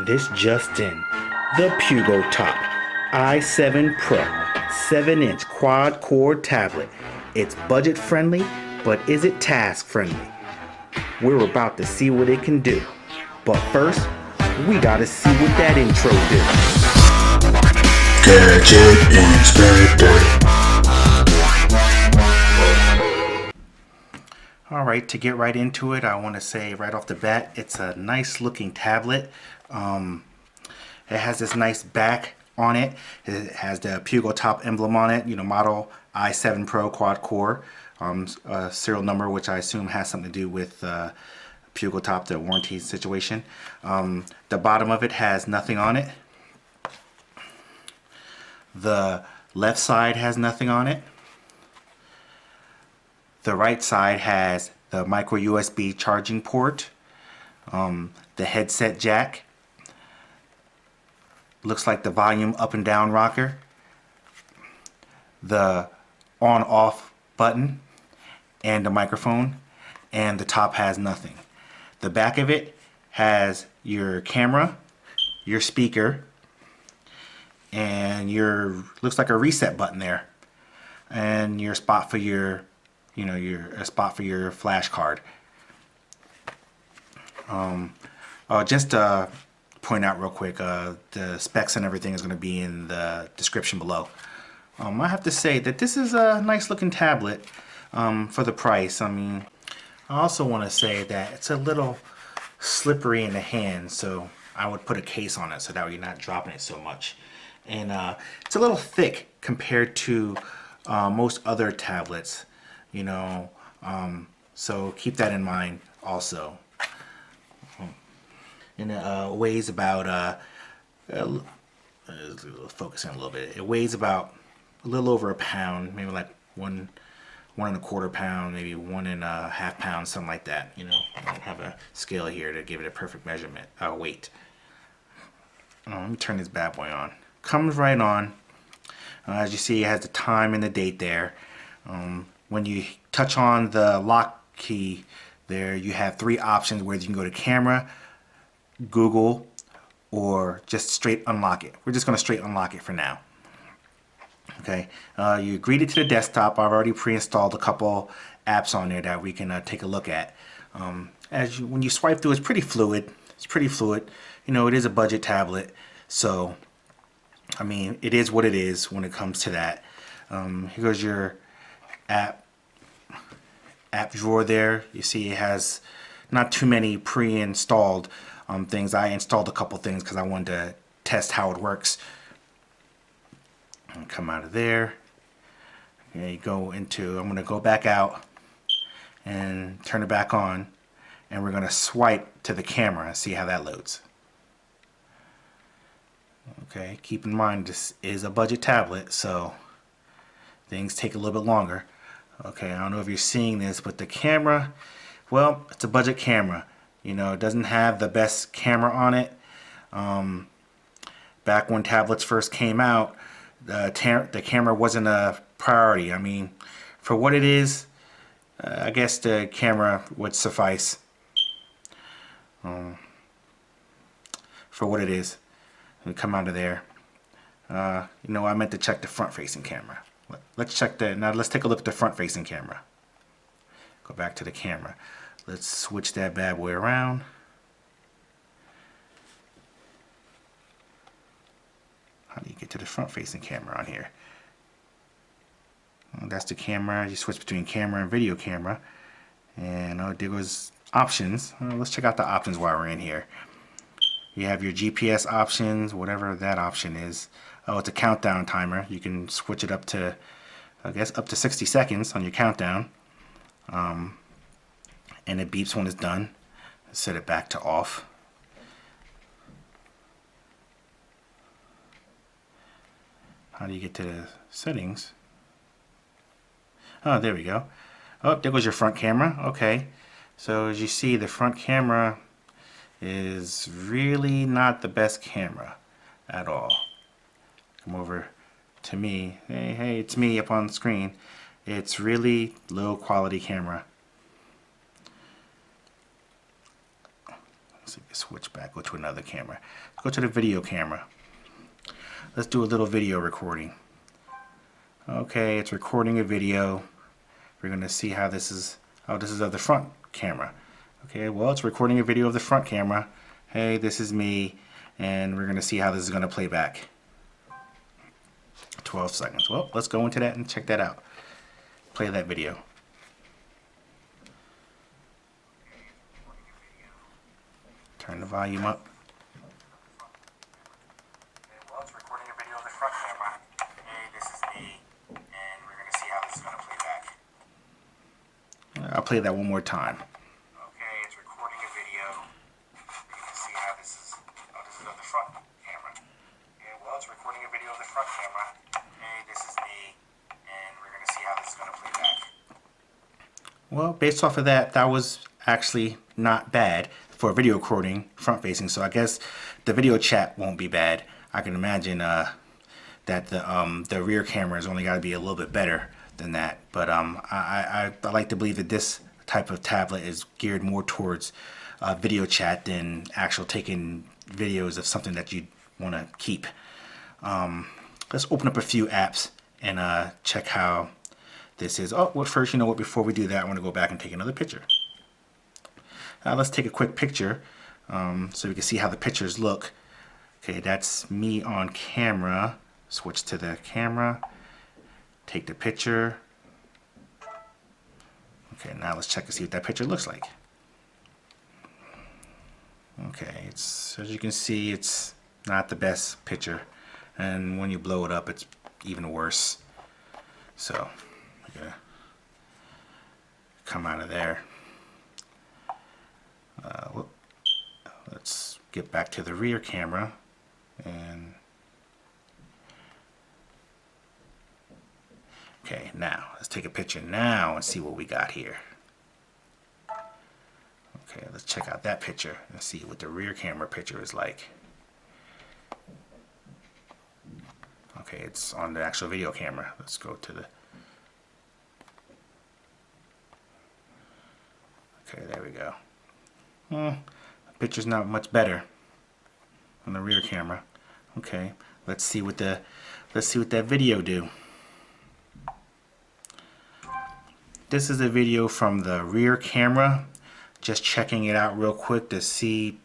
This just in. The Pugo Top i7 Pro 7-inch quad-core tablet. It's budget-friendly, but is it task-friendly? We're about to see what it can do. But first, we gotta see what that intro do. Gadget Inspector. Alright, to get right into it, I want to say right off the bat, it's a nice looking tablet. It has this nice back on it. It has the Pugo Top emblem on it, model i7 Pro quad core, serial number, which I assume has something to do with Pugo Top, the warranty situation. The bottom of it has nothing on it. The left side has nothing on it. The right side has the micro USB charging port, the headset jack, looks like the volume up and down rocker, the on off button, and the microphone, and the top has nothing. The back of it has your camera, your speaker, and looks like a reset button there, and your spot for your a spot for your flash card. Just to point out real quick, the specs and everything is going to be in the description below. I have to say that this is a nice looking tablet for the price. I also want to say that it's a little slippery in the hand, so I would put a case on it so that way you're not dropping it so much. And it's a little thick compared to most other tablets. So keep that in mind also. And it weighs about focus in a little bit. It weighs about a little over a pound, maybe like one and a quarter pound, maybe 1.5 pounds, something like that. I don't have a scale here to give it a perfect measurement weight. Let me turn this bad boy on. Comes right on. As you see, it has the time and the date there. When you touch on the lock key there, you have 3 options where you can go to camera, Google, or just straight unlock it. We're just going to straight unlock it for now. Okay, you agreed it to the desktop. I've already pre-installed a couple apps on there that we can take a look at. When you swipe through, it's pretty fluid. It is a budget tablet, so it is what it is when it comes to that. Here goes your app drawer there. You see it has not too many pre-installed things. I installed a couple things because I wanted to test how it works. And come out of there. Okay, I'm going to go back out and turn it back on, and we're going to swipe to the camera and see how that loads. Okay, keep in mind this is a budget tablet, so things take a little bit longer. Okay, I don't know if you're seeing this, but the camera, well, it's a budget camera. It doesn't have the best camera on it. Back when tablets first came out, the camera wasn't a priority. For what it is, I guess the camera would suffice for what it is. Let me come out of there. I meant to check the front-facing camera. Let's check that. Now let's take a look at the front-facing camera. Go back to the camera. Let's switch that bad boy around. How do you get to the front-facing camera on here? Well, that's the camera. You switch between camera and video camera. And there goes options. Let's check out the options while we're in here. You have your GPS options, whatever that option is. Oh, it's a countdown timer. You can switch it up to, I guess, up to 60 seconds on your countdown. And it beeps when it's done. Set it back to off. How do you get to the settings? Oh, there we go. Oh, there goes your front camera. Okay. So as you see, the front camera is really not the best camera at all. Come over to me. Hey, it's me up on the screen. It's really low quality camera. So we can switch back, go to another camera. Go to the video camera. Let's do a little video recording. Okay, it's recording a video. We're going to see how this is. Oh, this is of the front camera. Okay, well, it's recording a video of the front camera. Hey, this is me, and we're going to see how this is going to play back. 12 seconds. Well, let's go into that and check that out. Play that video. Turn the volume up. Well, it's recording a video of the front camera. Hey, this is me, and we're going to see how this is going to play back. I'll play that one more time. Okay, it's recording a video. You can see how this is. Oh, this is of the front camera. Okay, well, it's recording a video of the front camera. Hey, this is me, and we're going to see how this is going to play back. Well, based off of that, that was actually not bad for video recording front facing. So I guess the video chat won't be bad. I can imagine that the rear camera has only got to be a little bit better than that. But I like to believe that this type of tablet is geared more towards video chat than actual taking videos of something that you want to keep. Let's open up a few apps and check how this is. Oh, well, first, you know what, before we do that, I want to go back and take another picture. Let's take a quick picture so we can see how the pictures look. Okay, that's me on camera. Switch to the camera. Take the picture. Okay, now let's check to see what that picture looks like. Okay, it's, as you can see, it's not the best picture. And when you blow it up, it's even worse. So, okay, come out of there. Let's get back to the rear camera and okay, now let's take a picture now and see what we got here. Okay, let's check out that picture and see what the rear camera picture is like. Okay, it's on the actual video camera. Let's go to the okay, there we go. The picture's not much better on the rear camera. Okay, let's see what that video do. This is a video from the rear camera. Just checking it out real quick to see,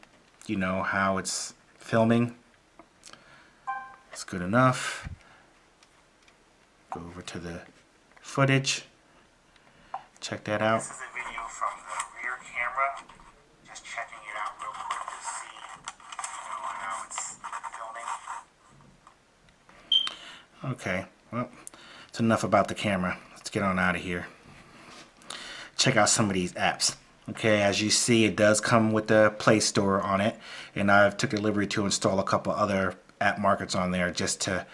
you know, how it's filming. It's good enough. Go over to the footage. Check that out. This is a video from the rear camera. Just checking it out real quick to see, you know, how it's filming. Okay, well, it's enough about the camera. Let's get on out of here. Check out some of these apps. Okay, as you see, it does come with the Play Store on it, and I've took the liberty to install a couple other app markets on there just to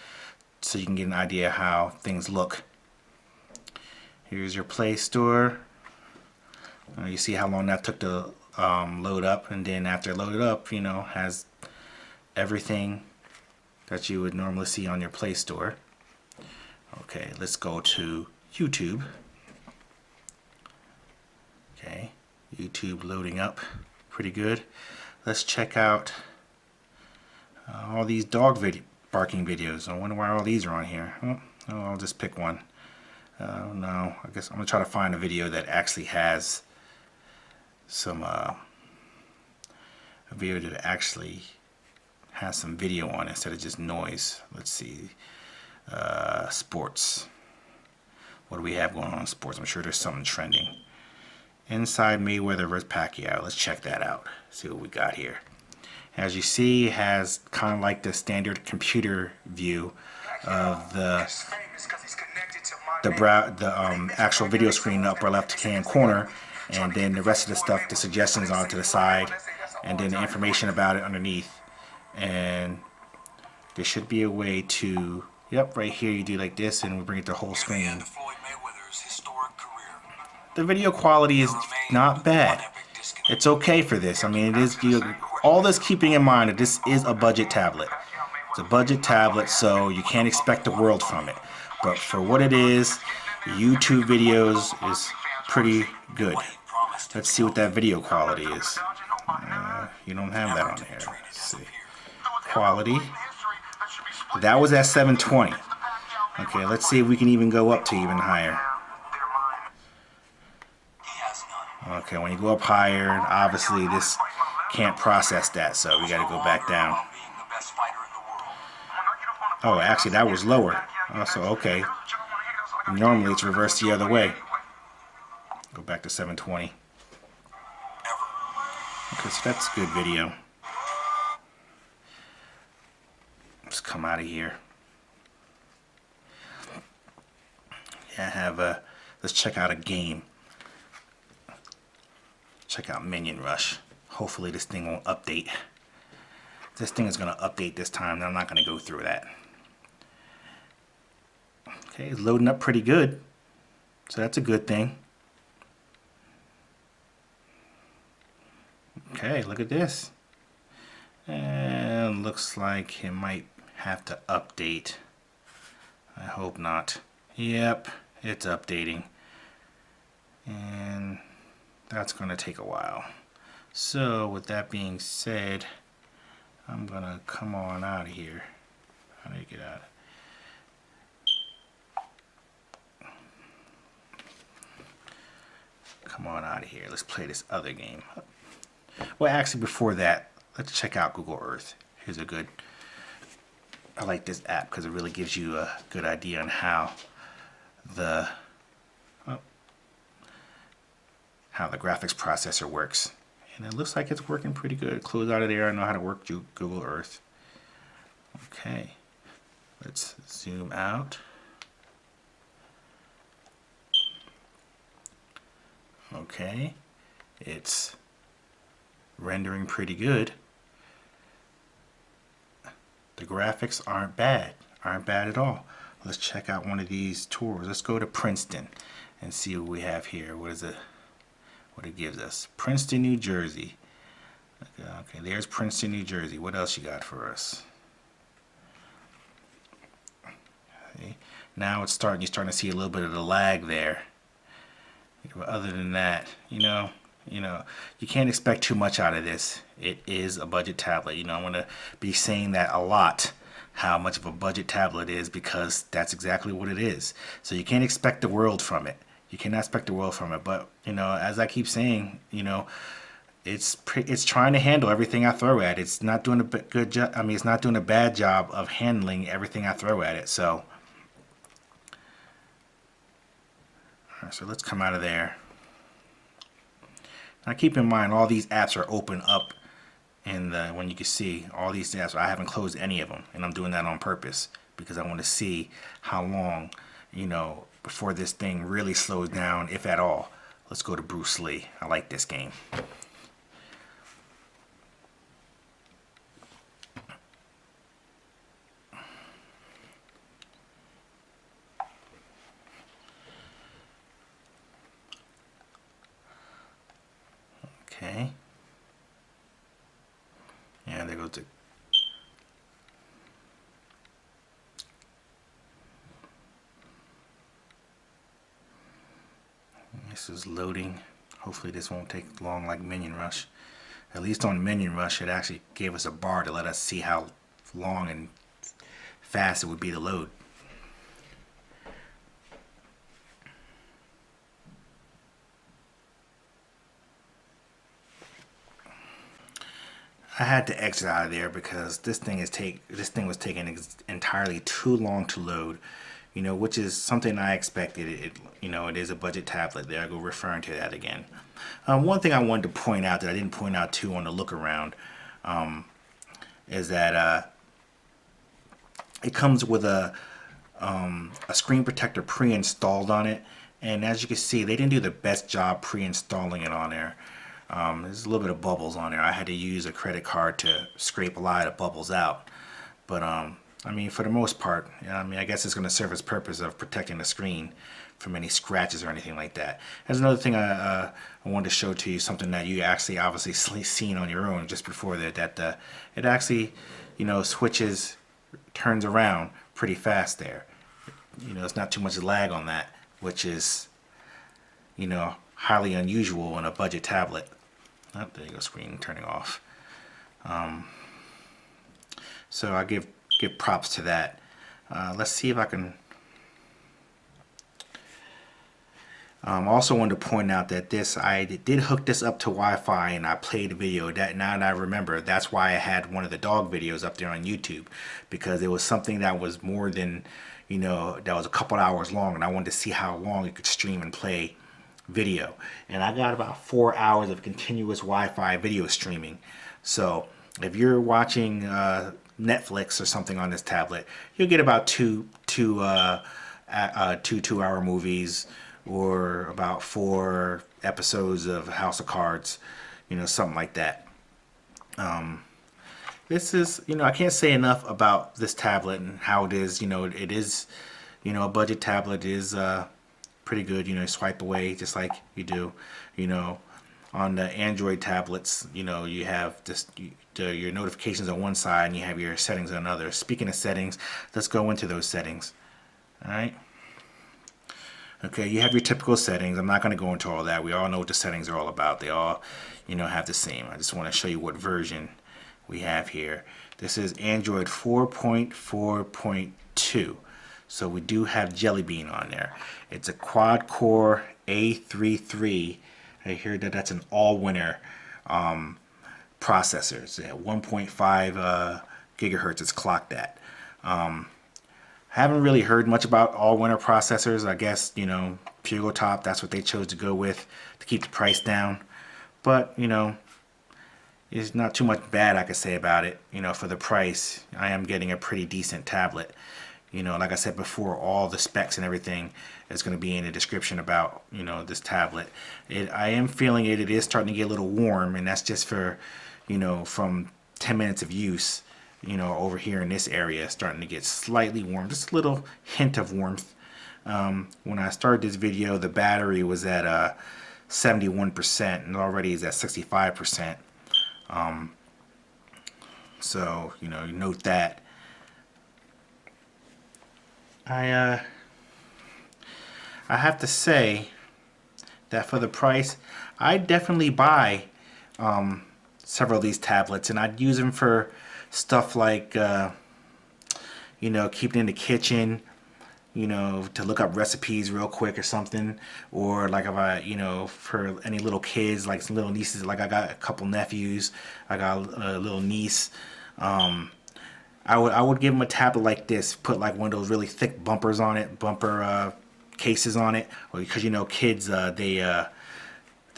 so you can get an idea how things look. Here's your Play Store. You see how long that took to load up, and then after loaded up, you know, has everything that you would normally see on your Play Store. Okay, let's go to YouTube. Okay, YouTube loading up pretty good. Let's check out all these dog barking videos. I wonder why all these are on here. Oh, I'll just pick one. No, I guess I'm gonna try to find a video that actually has some a video that actually has some video on it instead of just noise. Let's see. Sports. What do we have going on in sports? I'm sure there's something trending. Inside Mayweather vs. Pacquiao. Let's check that out. See what we got here. As you see, it has kind of like the standard computer view of the actual video screen in the upper left hand corner, and then the rest of the stuff, the suggestions on to the side, and then the information about it underneath. And there should be a way to, yep, right here you do like this and we bring it to whole screen. The video quality is not bad. It's okay for this. I mean, it is, all this keeping in mind that this is a budget tablet. It's a budget tablet, so you can't expect the world from it. But for what it is, YouTube videos is pretty good. Let's see what that video quality is. you don't have that on here. Let's see. Quality. That was at 720. Okay, let's see if we can even go up to even higher. Okay, when you go up higher, obviously this can't process that, so we got to go back down. Oh, actually that was lower. Oh, so okay. Normally it's reversed the other way. Go back to 720. Okay, so that's good video. Let's come out of here. Yeah, I have a. Let's check out a game. Check out Minion Rush. Hopefully this thing won't update. This thing is going to update this time, and I'm not going to go through that. Okay, it's loading up pretty good. So that's a good thing. Okay, look at this. And looks like it might have to update. I hope not. Yep, it's updating. And that's going to take a while. So with that being said, I'm going to come on out of here. How do you get out? Come on out of here. Let's play this other game. Well, actually, before that, let's check out Google Earth. Here's a good. I like this app because it really gives you a good idea on how the graphics processor works. And it looks like it's working pretty good. Close out of there. I know how to work Google Earth. Okay, let's zoom out. Okay, it's rendering pretty good. The graphics aren't bad at all. Let's check out one of these tours. Let's go to Princeton and see what we have here. What is it? What it gives us? Princeton, New Jersey. Okay, there's Princeton, New Jersey. What else you got for us? Okay. Now it's starting. You're starting to see a little bit of the lag there. But other than that, you know, you can't expect too much out of this. It is a budget tablet. You know, I'm going to be saying that a lot, how much of a budget tablet it is, because that's exactly what it is. So you can't expect the world from it. You cannot expect the world from it. But, you know, as I keep saying, you know, it's trying to handle everything I throw at it. It's not doing a good job. I mean, it's not doing a bad job of handling everything I throw at it. So, all right, so let's come out of there. Now keep in mind, all these apps are open up in the, when you can see all these apps. I haven't closed any of them, and I'm doing that on purpose because I want to see how long, you know, before this thing really slows down, if at all. Let's go to Bruce Lee. I like this game. Okay. And there goes the. This is loading. Hopefully this won't take long like Minion Rush. At least on Minion Rush it actually gave us a bar to let us see how long and fast it would be to load. I had to exit out of there because this thing was taking entirely too long to load, you know, which is something I expected. It, you know, it is a budget tablet. There I go referring to that again. One thing I wanted to point out that I didn't point out too on the look around is that it comes with a screen protector pre-installed on it, and as you can see, they didn't do the best job pre-installing it on there. There's a little bit of bubbles on there. I had to use a credit card to scrape a lot of bubbles out. But I mean, for the most part, I mean, I guess it's going to serve its purpose of protecting the screen from any scratches or anything like that. There's another thing I wanted to show to you, something that you actually obviously seen on your own just before that, it actually, you know, switches, turns around pretty fast there. You know, it's not too much lag on that, which is, you know, highly unusual on a budget tablet. Oh, there you go, screen turning off. So I give props to that. Let's see if I can. Also wanted to point out that I did hook this up to Wi-Fi, and I played the video. That now that I remember, that's why I had one of the dog videos up there on YouTube, because it was something that was more than, that was a couple hours long, and I wanted to see how long it could stream and play video. And I got about 4 hours of continuous Wi-Fi video streaming. So if you're watching Netflix or something on this tablet, you'll get about two 2-hour movies, or about 4 episodes of House of Cards, something like that. This is, I can't say enough about this tablet and how it is. It is, a budget tablet. It is pretty good. Swipe away just like you do. On the Android tablets, you have your notifications on one side and you have your settings on another. Speaking of settings, let's go into those settings. All right. Okay, you have your typical settings. I'm not going to go into all that. We all know what the settings are all about. They all, have the same. I just want to show you what version we have here. This is Android 4.4.2. So we do have Jelly Bean on there. It's a quad-core A33. I hear that that's an Allwinner processor. It's at 1.5 gigahertz. It's clocked at. Haven't really heard much about Allwinner processors. I guess, Pugo top, that's what they chose to go with to keep the price down. But, there's not too much bad I could say about it. For the price, I am getting a pretty decent tablet. Like I said before, all the specs and everything is going to be in the description about, this tablet. I am feeling it is starting to get a little warm, and that's just for, from 10 minutes of use. Over here in this area, starting to get slightly warm, just a little hint of warmth. When I started this video, the battery was at 71% and already is at 65%. So you note that. I have to say that for the price, I'd definitely buy several of these tablets, and I'd use them for stuff like keeping in the kitchen, to look up recipes real quick or something, or like if I for any little kids, like some little nieces, like I got a couple nephews, I got a little niece. I would give them a tablet like this, put like one of those really thick bumpers on it, bumper cases on it, because kids they're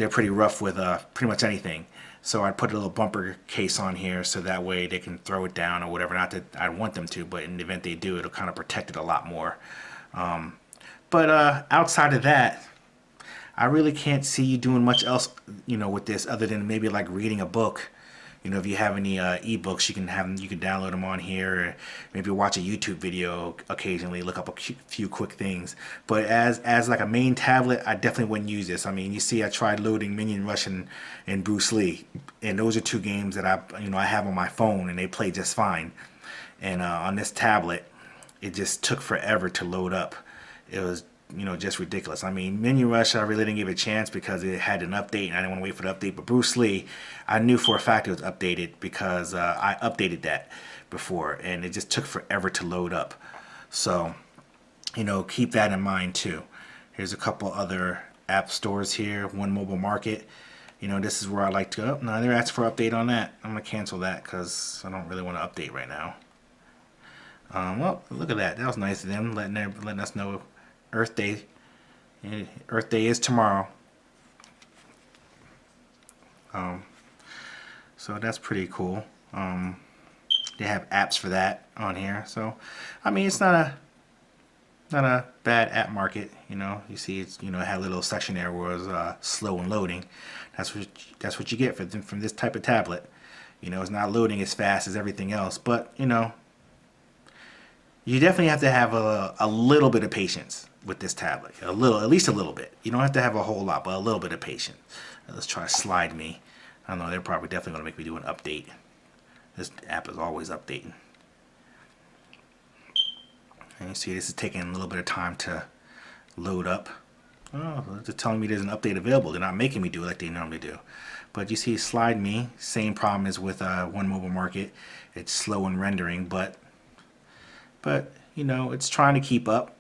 pretty rough with pretty much anything. So I'd put a little bumper case on here so that way they can throw it down or whatever. Not that I want them to, but in the event they do, it'll kind of protect it a lot more. But outside of that, I really can't see you doing much else, with this other than maybe like reading a book. If you have any ebooks, you can download them on here, or maybe watch a YouTube video occasionally, look up a few quick things. But as like a main tablet, I definitely wouldn't use this. I mean, you see, I tried loading Minion Rush and Bruce Lee, and those are two games that I have on my phone, and they play just fine. And on this tablet, it just took forever to load up. It was just ridiculous. I mean, Minion Rush, I really didn't give it a chance because it had an update and I didn't want to wait for the update. But Bruce Lee, I knew for a fact it was updated because I updated that before, and it just took forever to load up. So, keep that in mind too. Here's a couple other app stores here. One Mobile Market. This is where I like to go. No, they're asking for update on that. I'm going to cancel that because I don't really want to update right now. Well, look at that. That was nice of them, letting us know Earth Day. Earth Day is tomorrow. So that's pretty cool. They have apps for that on here. So, I mean, it's not a bad app market. You see, it's it had a little section there where it was slow and loading. That's what you get from this type of tablet. It's not loading as fast as everything else, but you definitely have to have a little bit of patience with this tablet. At least a little bit. You don't have to have a whole lot, but a little bit of patience. Let's try Slide Me. I don't know, they're probably definitely going to make me do an update. This app is always updating. And you see this is taking a little bit of time to load up. Oh, they're telling me there's an update available. They're not making me do it like they normally do. But you see Slide Me, same problem as with One Mobile Market. It's slow in rendering, but you know, it's trying to keep up.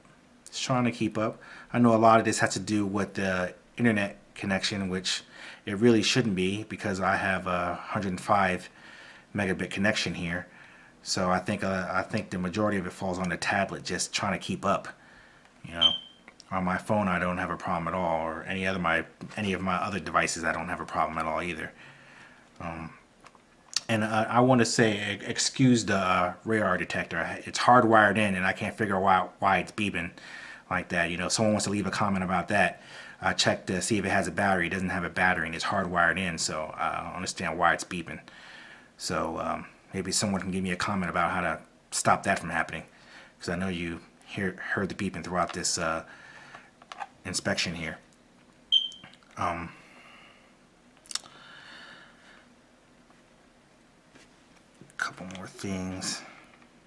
It's trying to keep up. I know a lot of this has to do with the internet connection, which it really shouldn't be, because I have a 105 megabit connection here. So I think the majority of it falls on the tablet, just trying to keep up. You know, on my phone I don't have a problem at all, or any of my other devices I don't have a problem at all either. And I want to say, excuse the radar detector. It's hardwired in, and I can't figure out why it's beeping like that. You know, if someone wants to leave a comment about that, I checked to see if it has a battery. It doesn't have a battery, and it's hardwired in, so I don't understand why it's beeping. So maybe someone can give me a comment about how to stop that from happening, because I know you heard the beeping throughout this inspection here. Couple more things.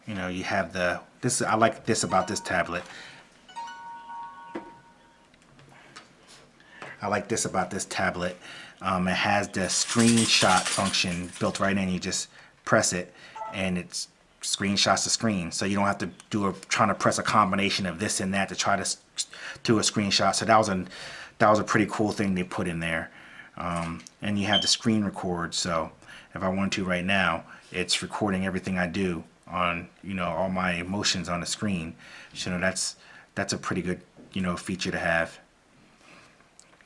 You know, you have this. I like this about this tablet. I like this about this tablet. It has the screenshot function built right in. You just press it, and it screenshots the screen. So you don't have to trying to press a combination of this and that to try to do a screenshot. So that was a pretty cool thing they put in there. And you have the screen record. So if I want to right now, it's recording everything I do on, you know, all my emotions on the screen. So, you know, that's a pretty good, you know, feature to have.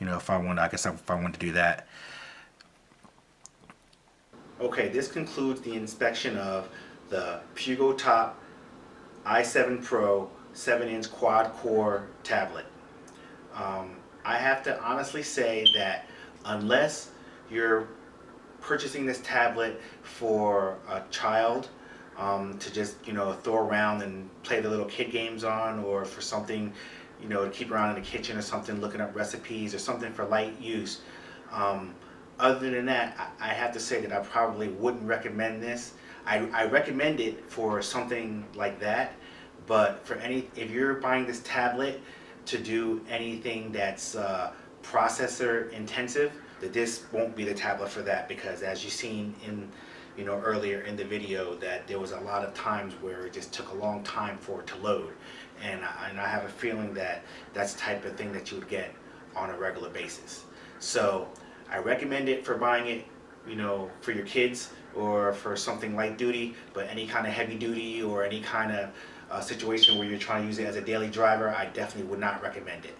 You know, if I want to do that. Okay, this concludes the inspection of the Pugo Top i7 Pro 7-inch quad-core tablet. I have to honestly say that unless you're purchasing this tablet for a child to just, you know, throw around and play the little kid games on, or for something, you know, to keep around in the kitchen or something, looking up recipes or something for light use. Other than that, I have to say that I probably wouldn't recommend this. I recommend it for something like that, but for if you're buying this tablet to do anything that's processor intensive, that this won't be the tablet for that, because as you've seen in, you know, earlier in the video, that there was a lot of times where it just took a long time for it to load, and I have a feeling that that's the type of thing that you would get on a regular basis. So I recommend it for buying it, you know, for your kids or for something light duty, but any kind of heavy duty or any kind of situation where you're trying to use it as a daily driver, I definitely would not recommend it.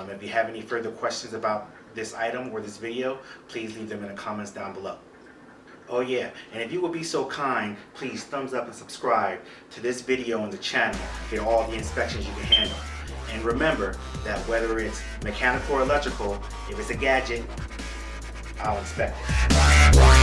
If you have any further questions about this item or this video, please leave them in the comments down below. Oh yeah, and if you would be so kind, please thumbs up and subscribe to this video on the channel to get all the inspections you can handle. And remember that whether it's mechanical or electrical, if it's a gadget, I'll inspect it.